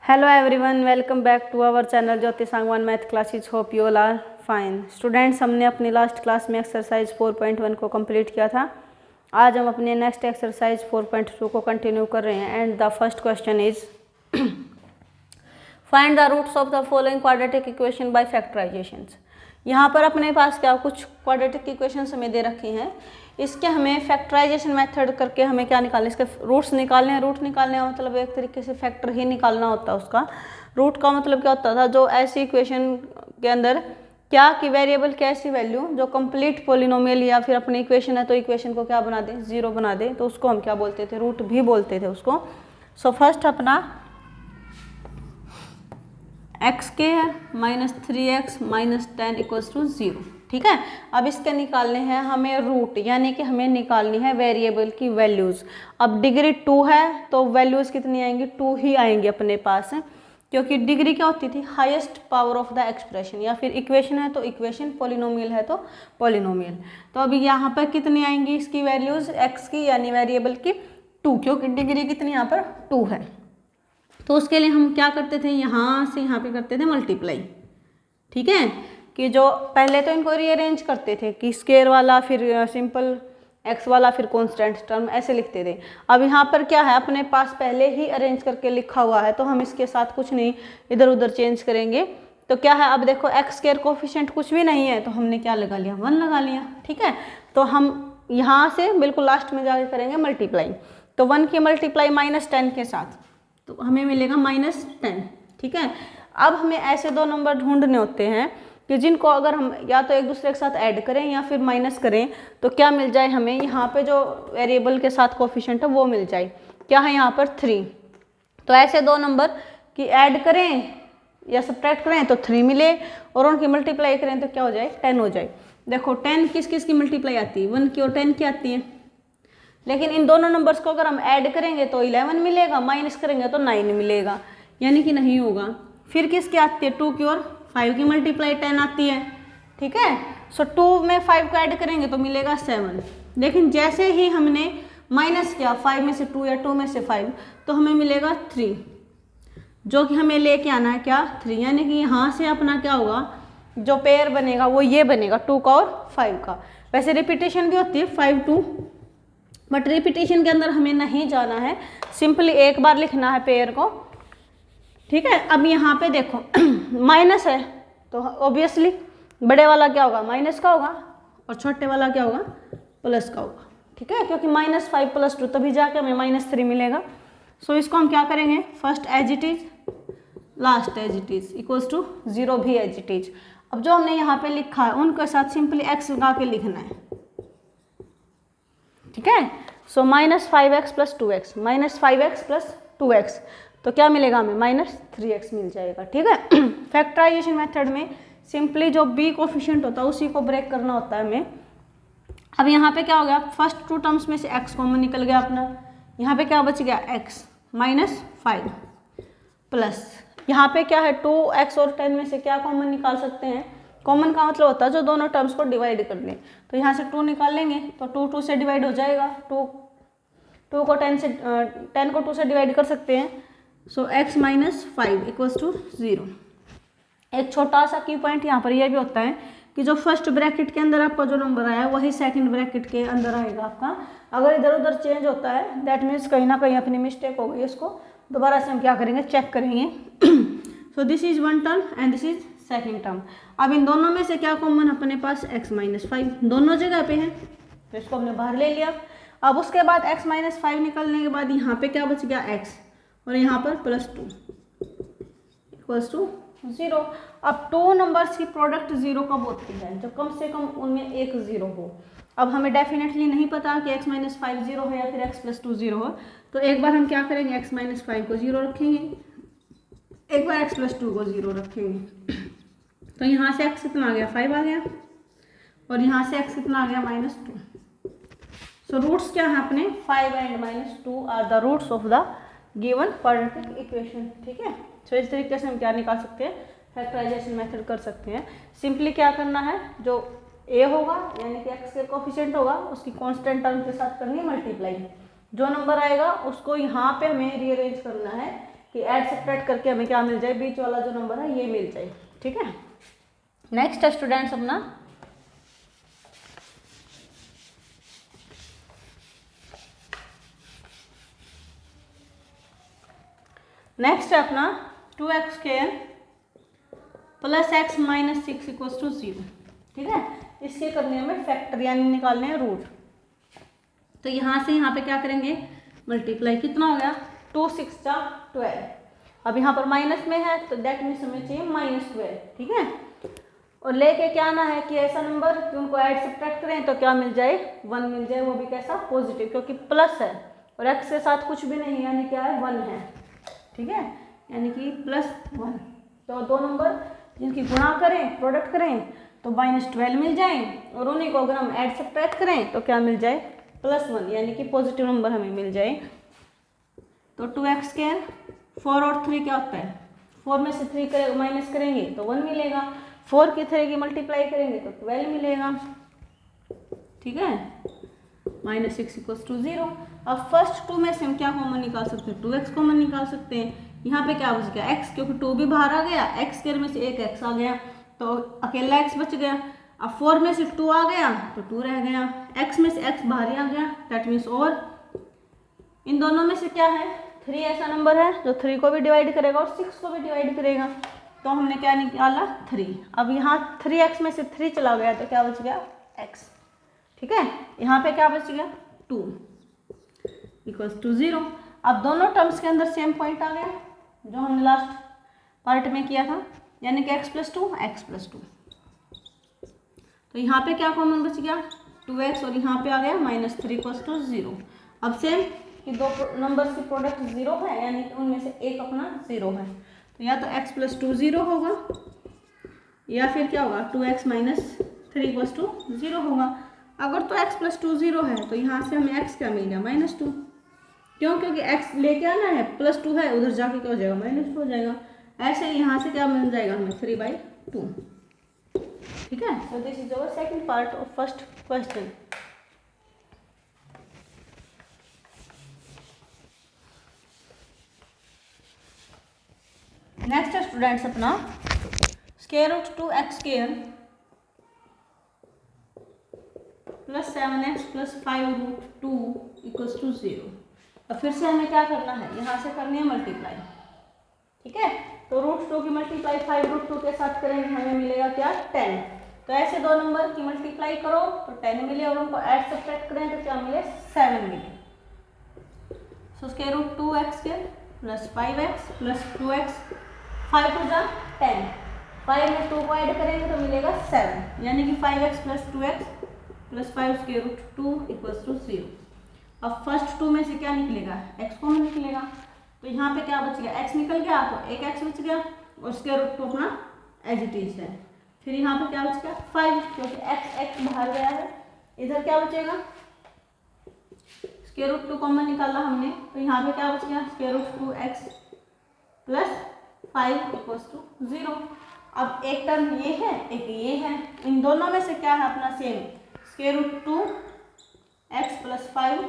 Hello everyone, welcome back to our channel Jyoti Sangwan math classes. Hope you all are fine. Students, हमने अपनी last class में exercise 4.1 को complete किया था। आज हम अपने नेक्स्ट एक्सरसाइज 4.2 को कंटिन्यू कर रहे हैं and the first question is find the roots of the following quadratic equation by factorisations. यहाँ पर अपने पास क्या कुछ क्वाड्रेटिक इक्वेशंस हमें दे रखी हैं, इसके हमें फैक्टराइजेशन मेथड करके हमें क्या निकालना है, इसके रूट्स निकालने हैं। रूट निकालने का मतलब एक तरीके से फैक्टर ही निकालना होता है उसका। रूट का मतलब क्या होता था, जो ऐसी इक्वेशन के अंदर क्या कि वेरिएबल की ऐसी वैल्यू जो कंप्लीट पोलिनोमियल या फिर अपनी इक्वेशन है तो इक्वेशन को क्या बना दे, जीरो बना दे, तो उसको हम क्या बोलते थे, रूट भी बोलते थे उसको। सो फर्स्ट अपना x square minus 3x minus 10 equals to 0। ठीक है, अब इसके निकालने हैं हमें रूट, यानी कि हमें निकालनी है वेरिएबल की वैल्यूज़। अब डिग्री 2 है तो वैल्यूज़ कितनी आएंगी, 2 ही आएंगी अपने पास, क्योंकि डिग्री क्या होती थी, highest power of the expression, या फिर इक्वेशन है तो इक्वेशन, पोलिनोमियल है तो पोलिनोमियल। तो अभी यहाँ पर कितनी आएंगी इसकी वैल्यूज़, एक्स की यानी वेरिएबल की 2, क्योंकि डिग्री कितनी यहाँ पर 2 है। तो उसके लिए हम क्या करते थे, यहाँ से यहाँ पे करते थे मल्टीप्लाई। ठीक है, कि जो पहले तो इनको रीअरेंज करते थे कि स्क्वायर वाला फिर सिंपल एक्स वाला फिर कांस्टेंट टर्म ऐसे लिखते थे। अब यहाँ पर क्या है, अपने पास पहले ही अरेंज करके लिखा हुआ है तो हम इसके साथ कुछ नहीं इधर उधर चेंज करेंगे। तो क्या है, अब देखो एक्स स्क्वायर कोफिशिएंट कुछ भी नहीं है तो हमने क्या लगा लिया, 1 लगा लिया। ठीक है, तो हम यहाँ से बिल्कुल लास्ट में जाके करेंगे मल्टीप्लाई। तो 1 की मल्टीप्लाई माइनस 10 के साथ तो हमें मिलेगा माइनस 10। ठीक है, अब हमें ऐसे दो नंबर ढूंढने होते हैं कि जिनको अगर हम या तो एक दूसरे के साथ ऐड करें या फिर माइनस करें तो क्या मिल जाए हमें, यहाँ पे जो वेरिएबल के साथ कोफिशिएंट है वो मिल जाए। क्या है यहाँ पर 3। तो ऐसे दो नंबर की ऐड करें या सब्ट्रैक्ट करें तो 3 मिले, और उनकी मल्टीप्लाई करें तो क्या हो जाए, 10 हो जाए। देखो 10 किस किस की मल्टीप्लाई आती है, 1 की और 10 की आती है। लेकिन इन दोनों नंबर्स को अगर हम ऐड करेंगे तो 11 मिलेगा, माइनस करेंगे तो 9 मिलेगा, यानी कि नहीं होगा। फिर किसकी आती है, 2 की और 5 की मल्टीप्लाई 10 आती है। ठीक है, सो 2 में 5 को ऐड करेंगे तो मिलेगा 7। लेकिन जैसे ही हमने माइनस किया 5 में से 2 या 2 में से 5 तो हमें मिलेगा 3, जो कि हमें लेके आना है क्या, 3। यानी कि यहाँ से अपना क्या होगा, जो पेयर बनेगा वो ये बनेगा 2 का और 5 का। वैसे रिपीटेशन भी होती है 5 2, बट रिपीटेशन के अंदर हमें नहीं जाना है, सिंपली एक बार लिखना है पेयर को। ठीक है, अब यहाँ पे देखो माइनस है तो ऑब्वियसली बड़े वाला क्या होगा, माइनस का होगा, और छोटे वाला क्या होगा, प्लस का होगा। ठीक है, क्योंकि -5 + 2 तभी जाके हमें -3 मिलेगा। सो इसको हम क्या करेंगे, first as it is, last as it is, equals to 0 भी एज इट इज। अब जो हमने यहाँ पे लिखा है उनके साथ सिंपली x लगा के लिखना है। ठीक है, सो -5x + 2x, -5x + 2x, तो क्या मिलेगा हमें, -3x मिल जाएगा। ठीक है, फैक्टराइजेशन मेथड में सिंपली जो b कोफिशिएंट होता है उसी को ब्रेक करना होता है हमें। अब यहाँ पे क्या हो गया, फर्स्ट 2 टर्म्स में से x कॉमन निकल गया अपना, यहाँ पे क्या बच गया, x -5 प्लस यहाँ पे क्या है 2x और 10 में से क्या कॉमन निकाल सकते हैं, कॉमन का मतलब होता है जो दोनों टर्म्स को डिवाइड कर लें। तो यहाँ से 2 निकाल लेंगे तो 2 से डिवाइड हो जाएगा, 2 को 10 से 10 को 2 से डिवाइड कर सकते हैं। सो x -5 इक्वल्स टू 0। एक छोटा सा की पॉइंट यहाँ पर यह भी होता है कि जो फर्स्ट ब्रैकेट के अंदर आपका जो नंबर आया है वही सेकंड ब्रैकेट के अंदर आएगा आपका। अगर इधर उधर चेंज होता है दैट मीन्स कहीं ना कहीं अपनी मिस्टेक हो गई, इसको दोबारा से हम क्या करेंगे, चेक करेंगे। So this is 1 term and this is second term. अब इन दोनों में से क्या कॉमन अपने पास, x -5 दोनों जगह पे है तो इसको हमने बाहर ले लिया। अब उसके बाद x -5 निकलने के बाद यहाँ पे क्या बच गया, x, और यहाँ पर +2 इक्वल्स टू 0। अब 2 नंबर्स की प्रोडक्ट 0 कब होती है, जब कम से कम उनमें एक 0 हो। अब हमें डेफिनेटली नहीं पता कि x -5 0 है या फिर x + 2 0 हो, तो एक बार हम क्या करेंगे, x -5 को 0 रखेंगे, एक बार x + 2 को 0 रखेंगे। तो यहाँ से x कितना आ गया, 5 आ गया, और यहाँ से x कितना आ गया, -2। सो रूट्स क्या है अपने, 5 and -2 are the roots of the given quadratic equation. ठीक है, सो इस तरीके से हम क्या निकाल सकते हैं, फैक्टराइजेशन मेथड कर सकते हैं। सिंपली क्या करना है, जो a होगा यानी कि x के कोफिशिएंट होगा उसकी कांस्टेंट टर्म के साथ करनी है मल्टीप्लाई। जो नंबर आएगा उसको यहाँ पे हमें रीअरेंज करना है कि ऐड सब्ट्रैक्ट करके हमें क्या मिल जाए, बीच वाला जो नंबर है ये मिल जाए। ठीक है, नेक्स्ट है स्टूडेंट्स अपना नेक्स्ट है अपना 2x² plus x minus 6 equals to 0। ठीक है, इसके करने में फैक्टर यानी निकालने हैं रूट। तो यहाँ से यहाँ पे क्या करेंगे, मल्टीप्लाई, कितना हो गया 2 6 12। अब यहाँ पर माइनस में है तो दैट मीन्स हमें चाहिए -12। ठीक है, और लेके क्या आना है कि ऐसा नंबर कि उनको ऐड सब्ट्रैक्ट करें तो क्या मिल जाए, 1 मिल जाए, वो भी कैसा, पॉजिटिव, क्योंकि प्लस है और x के साथ कुछ भी नहीं यानी क्या है 1 है। ठीक है, यानी कि +1। तो दो नंबर जिनकी गुणा करें, प्रोडक्ट करें तो -12 मिल जाए, और उन्हीं को अगर हम ऐड सब्ट्रैक्ट करें तो क्या मिल जाए, +1, यानी कि पॉजिटिव नंबर हमें मिल जाए। तो 2x², 4 और 3 क्या होता है, 4 में से 3 माइनस करेंगे तो 1 मिलेगा, 4 की 3 की मल्टीप्लाई करेंगे तो 12 मिलेगा। ठीक है, -6 इक्वल्स टू 0। अब फर्स्ट 2 में से हम क्या कॉमन निकाल सकते हैं, 2x कॉमन निकाल सकते हैं। यहाँ पे क्या बच गया, x, क्योंकि 2 भी बाहर आ गया, x² में से एक x आ गया तो अकेला x बच गया। अब 4 में से 2 आ गया तो 2 रह गया, x में से x बाहर ही आ गया, दैट मीन्स और इन दोनों में से क्या है, 3 ऐसा नंबर है जो 3 को भी डिवाइड करेगा और 6 को भी डिवाइड करेगा। तो हमने क्या निकाला, 3। अब यहाँ 3x में से 3 चला गया तो क्या बच गया, x। ठीक है, यहाँ पे क्या बच गया, 2 इक्वल्स टू 0। अब दोनों टर्म्स के अंदर सेम पॉइंट आ गया जो हमने लास्ट पार्ट में किया था, यानी कि x + 2 x + 2। तो यहाँ पे क्या कॉमन बच गया, 2x, और यहाँ पे आ गया -3 इक्वल्स टू 0। अब सेम कि दो नंबर्स की प्रोडक्ट 0 है, यानी कि उनमें से एक अपना 0 है, तो या तो x + 2 0 होगा या फिर क्या होगा, 2x - 3 इक्वल्स टू 0 होगा। अगर तो x + 2 0 है तो यहाँ से हमें x क्या मिल गया, -2। क्यों, क्योंकि x लेके आना है, +2 है, उधर जाके क्या हो जाएगा, -2 हो जाएगा। ऐसे यहाँ से क्या मिल जाएगा हमें, 3/2। ठीक है, so this is our second part of first question. Next है स्टूडेंट्स अपना √2x² + 7x + 5√2 इक्वल्स टू 0। अब फिर से हमें क्या करना है, यहाँ से करनी है मल्टीप्लाई। ठीक है, तो √2 की मल्टीप्लाई 5√2 के साथ करेंगे, हमें मिलेगा क्या, 10। तो ऐसे दो नंबर की मल्टीप्लाई करो तो 10 मिले, और उनको ऐड सब्ट्रैक्ट करें तो क्या मिले, 7 मिले। सो √2x² + 5x + 2x, 5 to 10, 5 में 2 को ऐड करेंगे तो मिलेगा 7, यानी कि 5x + 2x + 5 √2 इक्वल्स टू 0। अब फर्स्ट 2 में से क्या निकलेगा, x कॉमन निकलेगा, तो यहाँ पे क्या बच गया, x निकल गया तो एक x बच गया, और √2 अपना एज इट इज है। फिर यहाँ पे क्या बच गया, 5, क्योंकि x बाहर गया है, इधर क्या बचेगा, √2 कॉमन निकाला हमने, तो यहाँ पे क्या बच गया, √2x + 5 इक्वल्स टू 0। अब एक टर्म ये है, एक ये है, इन दोनों में से क्या है अपना सेम, √2x + 5,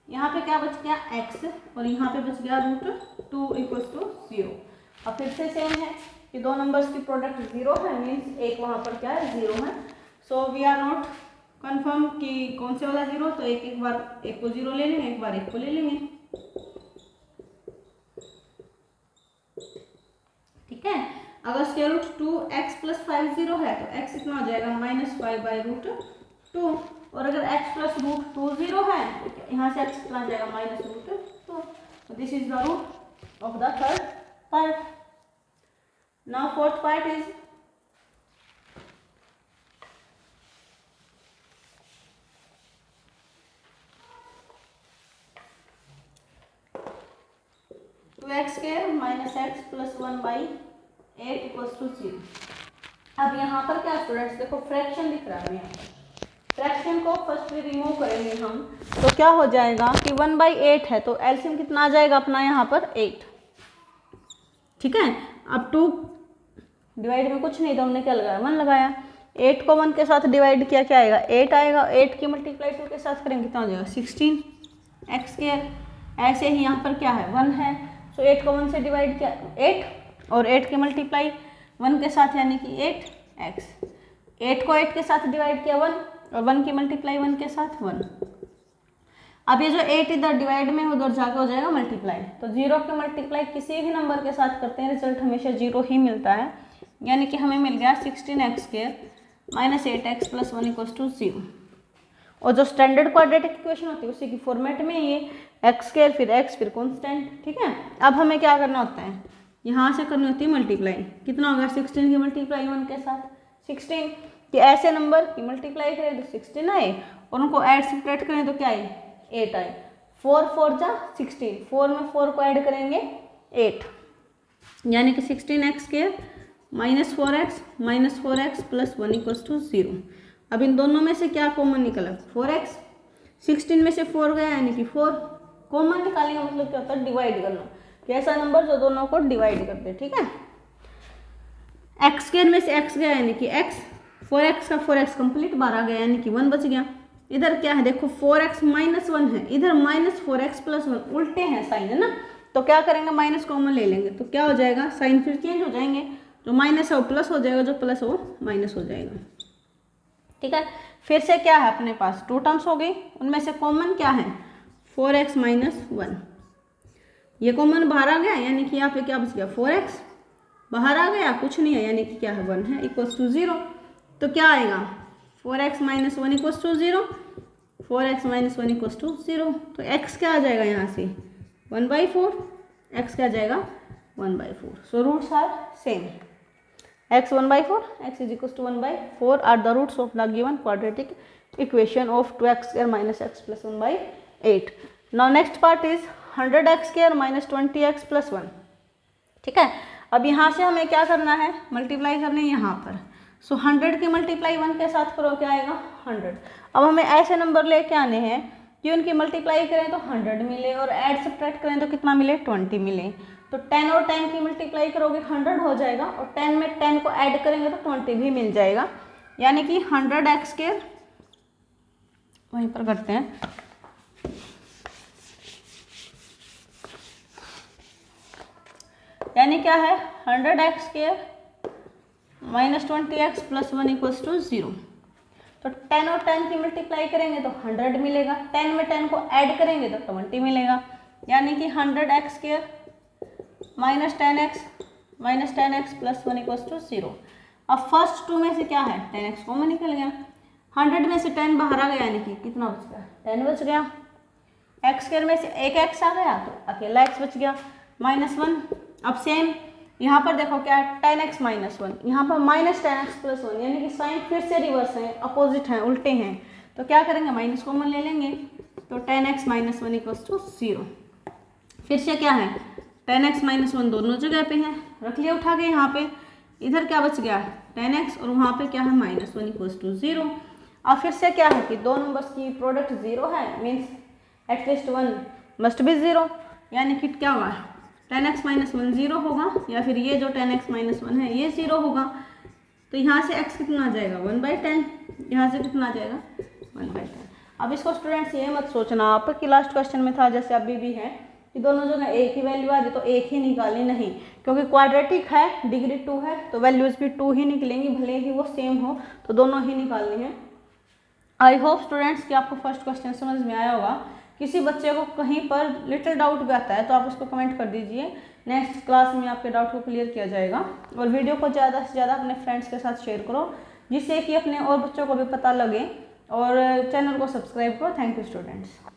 यहाँ पे क्या बच गया, x, और यहाँ पे बच गया √2 इक्वल्स टू 0। अब फिर से सेम है कि दो नंबर्स की प्रोडक्ट 0 है, मीन्स एक वहाँ पर क्या है, 0 है। So we are not confirm कि कौन से वाला 0, तो एक बार एक को 0 ले लेंगे, एक बार एक को ले लेंगे। ठीक है, अगर √2x + 5 0 है तो x कितना हो जाएगा, -5/√2, और अगर x + √2 0 है तो यहाँ से x कितना आ जाएगा, -√2। तो this is the root of the third part. Now fourth part is (2x² - x + 1/8 equals to 0। अब यहाँ पर क्या स्टूडेंट्स देखो, फ्रैक्शन दिख रहा है, यहाँ फ्रैक्शन को फर्स्ट रिमूव करेंगे हम, तो क्या हो जाएगा कि 1/8 है, तो एलसीएम कितना आ जाएगा अपना यहाँ पर 8। ठीक है, अब 2 डिवाइड में कुछ नहीं तो हमने क्या लगाया, 1 लगाया, 8 को 1 के साथ डिवाइड किया, क्या आएगा, 8 आएगा, 8 की मल्टीप्लाई 2 के साथ करेंगे कितना हो जाएगा, 16x²। ऐसे ही यहाँ पर क्या है, 1 है, सो 8 को 1 से डिवाइड किया 8 और 8 के मल्टीप्लाई 1 के साथ यानी कि 8x, 8 को 8 के साथ डिवाइड किया 1 और 1 की मल्टीप्लाई 1 के साथ 1। अब ये जो 8 इधर डिवाइड में उधर जाके हो जाएगा मल्टीप्लाई, तो 0 के मल्टीप्लाई किसी भी नंबर के साथ करते हैं रिजल्ट हमेशा 0 ही मिलता है, यानी कि हमें मिल गया 16x² minus 8x plus 1 equals to 0। और जो स्टैंडर्ड क्वाड्रेटिक इक्वेशन होती है उसी की फॉर्मेट में ये x² फिर x फिर कॉन्स्टेंट, ठीक है। अब हमें क्या करना होता है, यहाँ से करनी होती है मल्टीप्लाई, कितना होगा 16 की मल्टीप्लाई 1 के साथ 16, कि ऐसे नंबर की मल्टीप्लाई करें तो 16 आए और उनको ऐड सब्ट्रैक्ट करें तो क्या आए 8 आए, 4 4 जा 16, 4 में 4 को ऐड करेंगे 8, यानी कि 16x² minus 4x plus 1 equals to 0। अब इन दोनों में से क्या कॉमन निकला 4x, 16 में से 4 गया यानी कि 4, कॉमन निकालने का मतलब क्या होता है डिवाइड करना, कि ऐसा नंबर जो दोनों को डिवाइड कर दे, ठीक है। x² में से x गया यानी कि x, 4x का 4x कंप्लीट 12 गया यानी कि 1 बच गया। इधर क्या है देखो 4x माइनस 1 है, इधर माइनस 4x प्लस 1, उल्टे हैं साइन है ना, तो क्या करेंगे माइनस कॉमन ले लेंगे तो क्या हो जाएगा साइन फिर चेंज हो जाएंगे, जो माइनस है वो प्लस हो जाएगा, जो प्लस है वो माइनस हो जाएगा, ठीक है। फिर से क्या है अपने पास 2 टर्म्स हो गई, उनमें से कॉमन क्या है 4x माइनस 1, ये कॉमन बाहर आ गया यानी कि यहाँ पे क्या बच गया 4x, बाहर आ गया कुछ नहीं है यानी कि क्या है 1 है इक्वल्स टू 0, तो क्या आएगा 4x minus 1 equals to 0, 4x minus 1 equals to 0, तो x क्या आ जाएगा यहाँ से 1/4, x क्या आ जाएगा 1/4, so roots are same, x 1/4, x is equals to 1/4 are the roots of the given quadratic equation of 2x² minus x plus 1/8. Now next part is 100x² minus 20x plus 1, ठीक है। अब यहाँ से हमें क्या करना है मल्टीप्लाई करने यहाँ पर, सो 100 की मल्टीप्लाई 1 के साथ करो क्या आएगा 100। अब हमें ऐसे नंबर लेके आने हैं कि उनकी मल्टीप्लाई करें तो 100 मिले और ऐड सब्ट्रैक्ट करें तो कितना मिले 20 मिले, तो 10 और 10 की मल्टीप्लाई करोगे 100 हो जाएगा और 10 में 10 को ऐड करेंगे तो 20 भी मिल जाएगा, यानी कि 100x² वहीं पर करते हैं, यानी क्या है 100x² minus 20x plus 1 equals to 0, तो 10 और 10 की मल्टीप्लाई करेंगे तो 100 मिलेगा, 10 में 10 को ऐड करेंगे तो 20 मिलेगा, यानी कि 100x² minus 10x plus 1 equals to 0। अब फर्स्ट 2 में से क्या है 10x कॉमन निकल गया, 100 में से 10 बाहर आ गया यानी कि कितना बच गया 10 बच गया, x² में से एक x आ गया तो अकेला x बच गया -1। अब सेम यहाँ पर देखो क्या है 10x माइनस 1, यहाँ पर माइनस 10x प्लस 1, यानी कि साइन फिर से रिवर्स है, अपोजिट हैं, उल्टे हैं, तो क्या करेंगे माइनस कॉमन ले लेंगे, तो 10x माइनस 1 इक्वल्स टू 0। फिर से क्या है 10x माइनस 1 दोनों जगह पे है, रख लिया उठा के यहाँ पे, इधर क्या बच गया 10x और वहाँ पे क्या है -1 इक्वल्स टू 0। अब फिर से क्या है कि दो नंबर्स की प्रोडक्ट 0 है, मीन्स एटलीस्ट 1 मस्ट बी 0, यानी कि क्या होगा 10x माइनस 1 0 होगा, या फिर ये जो 10x माइनस 1 है ये 0 होगा, तो यहाँ से x कितना आ जाएगा 1/10, यहाँ से कितना आ जाएगा 1/10। अब इसको स्टूडेंट्स ये मत सोचना आप कि लास्ट क्वेश्चन में था जैसे अभी भी है कि दोनों जगह एक ही वैल्यू आ रही तो एक ही निकालनी, नहीं, क्योंकि क्वाड्रेटिक है डिग्री 2 है तो वैल्यूज भी 2 ही निकलेंगी, भले ही वो सेम हो तो दोनों ही निकालनी है। आई होप स्टूडेंट्स कि आपको फर्स्ट क्वेश्चन समझ में आया होगा। किसी बच्चे को कहीं पर लिटिल डाउट भी आता है तो आप उसको कमेंट कर दीजिए, नेक्स्ट क्लास में आपके डाउट को क्लियर किया जाएगा। और वीडियो को ज़्यादा से ज़्यादा अपने फ्रेंड्स के साथ शेयर करो जिससे कि अपने और बच्चों को भी पता लगे, और चैनल को सब्सक्राइब करो। Thank you students.